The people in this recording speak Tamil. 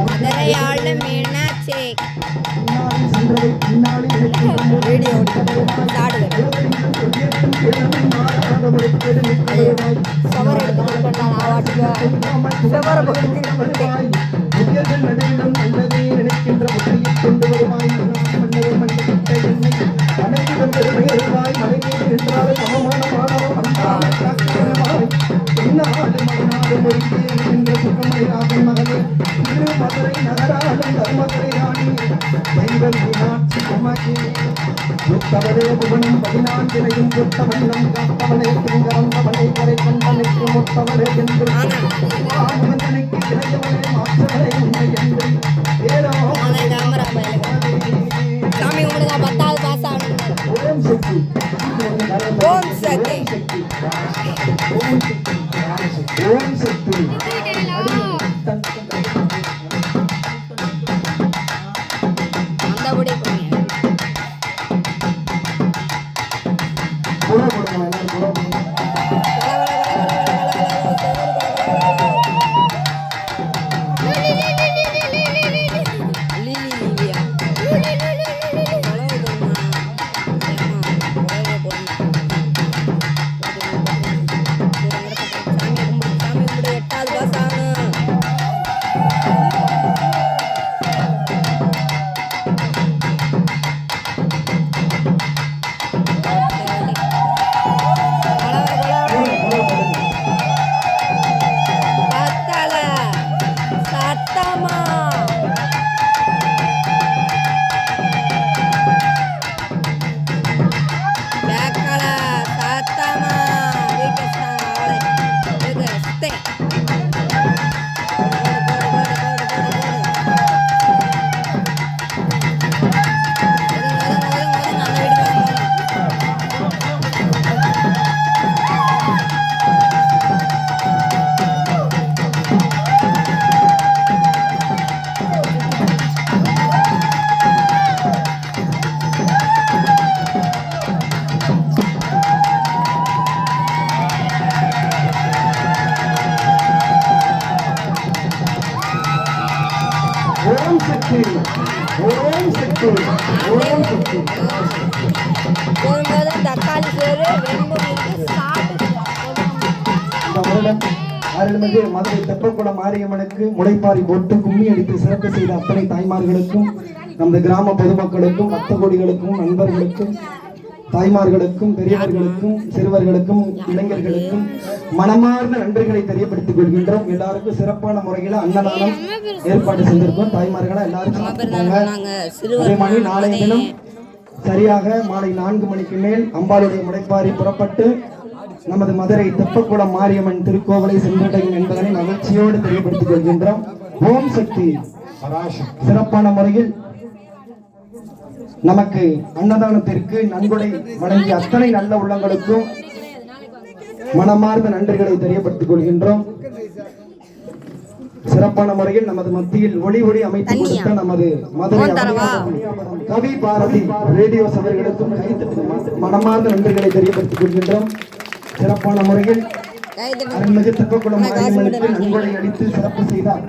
மதுரையாள மீனாட்சி வீடியோ சவர் எடுத்துக்கிட்டு மதுரை நகராலும் தர்மதுரை ராணி தெய்வம் மீனாட்சி உமகே முத்தவளே புவனம் 14 புத்த வண்ணம் காப்பவளே திங்கவந்தவளை கரை கொண்டனைக்கு முத்தவளே என்று ஆனந்தனைக்கு இளையவளே மாற்றவளே உண்மை என்று ஏரோ சாமி உங்களுக்கு 10வது பாஸ் ஆகணும். ஓம் சக்தி ஓம் சக்தி ஓம் சக்தி அந்தபடி ஓம் சக்தி ஓம் சக்தி ஓம் சக்தி போகும்போது தக்காளி சோறு வெண்பொங்கலுக்கு சாப்பிட்டு இந்த வருடம் அருள்மிகு மதுரை தெப்பக்குளம் மாரியம்மனுக்கு முளைப்பாரி போட்டு கும்மி அடித்து சிறப்பு செய்த அத்தனை தாய்மார்களுக்கும் நமது கிராம பொதுமக்களுக்கும் பக்த கோடிகளுக்கும் நண்பர்களுக்கும் தாய்மார்களுக்கும் பெரியவர்களுக்கும் சிறுவர்களுக்கும் இளைஞர்களுக்கும் மனமார்ந்த நன்றிகளை தெரியப்படுத்திக் கொள்கின்றோம். எல்லாருக்கும் சிறப்பான முறையில் அன்னதானம் ஏற்பாடு செய்திருக்கோம். தாய்மார்களா எல்லாருக்கும் அதே மாதிரி நாளைய தினம் சரியாக மாலை 4 மணிக்கு மேல் அம்பாளுடைய முளைப்பாரி புறப்பட்டு நமது மதுரை தெப்பக்குளம் மாரியம்மன் திருக்கோவிலை சென்றடையும் என்பதனை மகிழ்ச்சியோடு தெரியப்படுத்திக் கொள்கின்றோம். ஓம் சக்தி சிறப்பான முறையில் நமக்கு அன்னதானத்திற்கு நன்கொடை வழங்கிய அத்தனை நல்ல உள்ளங்களுக்கும் மனமார்ந்த நன்றிகளை தெரியப்படுத்திக் கொள்கின்றோம். சிறப்பான முறையில் நமது மத்தியில் ஒளி அமைத்து கொடுத்த நமது மதுரை கவி பாரதி ரேடியோ சபர்களுக்கும் மனமார்ந்த நன்றிகளை தெரியப்படுத்திக் கொள்கின்றோம். சிறப்பான முறையில் அருள்மிகு தெப்பக்குளம் மாரியம்மனுக்கு நன்கொடை அளித்து சிறப்பு செய்தார்.